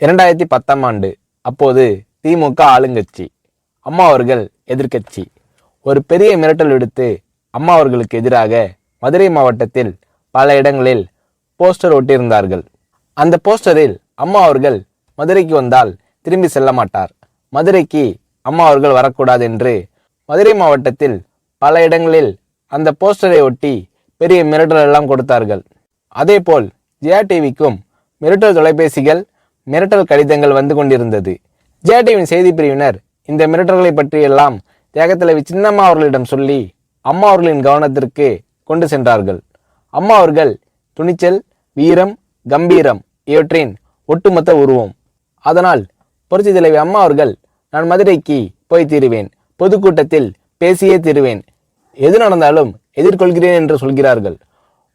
2010ஆம் ஆண்டு. அப்போது திமுக ஆளுங்கட்சி, அம்மா அவர்கள் எதிர்க்கட்சி. ஒரு பெரிய மிரட்டல் விடுத்து அம்மா அவர்களுக்கு எதிராக மதுரை மாவட்டத்தில் பல இடங்களில் போஸ்டர் ஒட்டியிருந்தார்கள். அந்த போஸ்டரில் அம்மா அவர்கள் மதுரைக்கு வந்தால் திரும்பி செல்ல மாட்டார், மதுரைக்கு அம்மா அவர்கள் வரக்கூடாது என்று மதுரை மாவட்டத்தில் பல இடங்களில் அந்த போஸ்டரை ஒட்டி பெரிய மிரட்டல் எல்லாம் கொடுத்தார்கள். அதேபோல் ஜெயா டிவிக்கும் மிரட்டல் தொலைபேசிகள், மிரட்டல் கடிதங்கள் வந்து கொண்டிருந்தது. ஜெயா டிவியின் செய்தி பிரிவினர் இந்த மிரட்டல்களை பற்றியெல்லாம் தியாகத்தலைவி சின்னம்மா அவர்களிடம் சொல்லி அம்மா அவர்களின் கவனத்திற்கு கொண்டு சென்றார்கள். அம்மா அவர்கள் துணிச்சல், வீரம், கம்பீரம் இவற்றின் ஒட்டுமொத்த உருவம். அதனால் புரட்சி தலைவி அம்மா அவர்கள், நான் மதுரைக்கு போய் தீருவேன், பொதுக்கூட்டத்தில் பேசியே தீருவேன், எது நடந்தாலும் எதிர்கொள்கிறேன் என்று சொல்கிறார்கள்.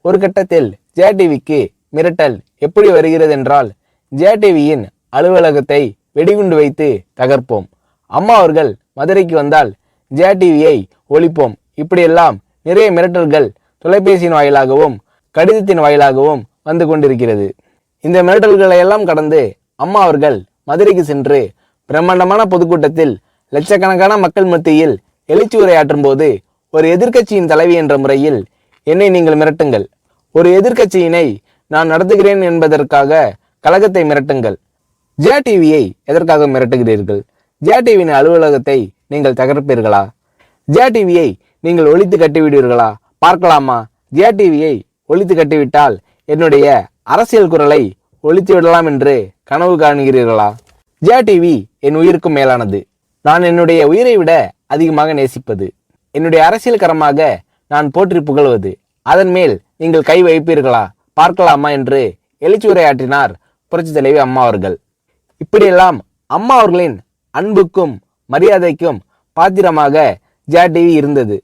ஒரு கட்டத்தில் ஜெயா டிவிக்கு மிரட்டல் எப்படி வருகிறது என்றால், ஜெயா டிவியின் அலுவலகத்தை வெடிகுண்டு வைத்து தகர்ப்போம், அம்மா அவர்கள் மதுரைக்கு வந்தால் ஜெயா டிவியை ஒழிப்போம், இப்படியெல்லாம் நிறைய மிரட்டல்கள் தொலைபேசியின் வாயிலாகவும் கடிதத்தின் வாயிலாகவும் வந்து கொண்டிருக்கிறது. இந்த மிரட்டல்களை எல்லாம் கடந்து அம்மா அவர்கள் மதுரைக்கு சென்று பிரம்மாண்டமான பொதுக்கூட்டத்தில் லட்சக்கணக்கான மக்கள் மத்தியில் எழுச்சி உரையாற்றும் போது, ஒரு எதிர்க்கட்சியின் தலைவி என்ற முறையில் என்னை நீங்கள் மிரட்டுங்கள், ஒரு எதிர்க்கட்சியினை நான் நடத்துகிறேன் என்பதற்காக கழகத்தை மிரட்டுங்கள், ஜெயா டிவியை எதற்காக மிரட்டுகிறீர்கள், ஜெயா டிவியின் அலுவலகத்தை நீங்கள் தகர்ப்பீர்களா, ஜெயா டிவியை நீங்கள் ஒழித்து கட்டிவிடுவீர்களா, பார்க்கலாமா, ஜெயா டிவியை ஒழித்து கட்டிவிட்டால் என்னுடைய அரசியல் குரலை ஒழித்து விடலாம் என்று கனவு காணுகிறீர்களா, ஜெயா டிவி என் உயிருக்கும் மேலானது, நான் என்னுடைய உயிரை விட அதிகமாக நேசிப்பது, என்னுடைய அரசியல் கரமாக நான் போற்றி புகழ்வது, அதன் மேல் நீங்கள் கை வைப்பீர்களா, பார்க்கலாமா என்று எழுச்சி உரையாற்றினார் புரட்சி தலைவி அம்மா அவர்கள். இப்படியெல்லாம் அம்மா அவர்களின் அன்புக்கும் மரியாதைக்கும் பாத்திரமாக ஜெயா டிவி இருந்தது.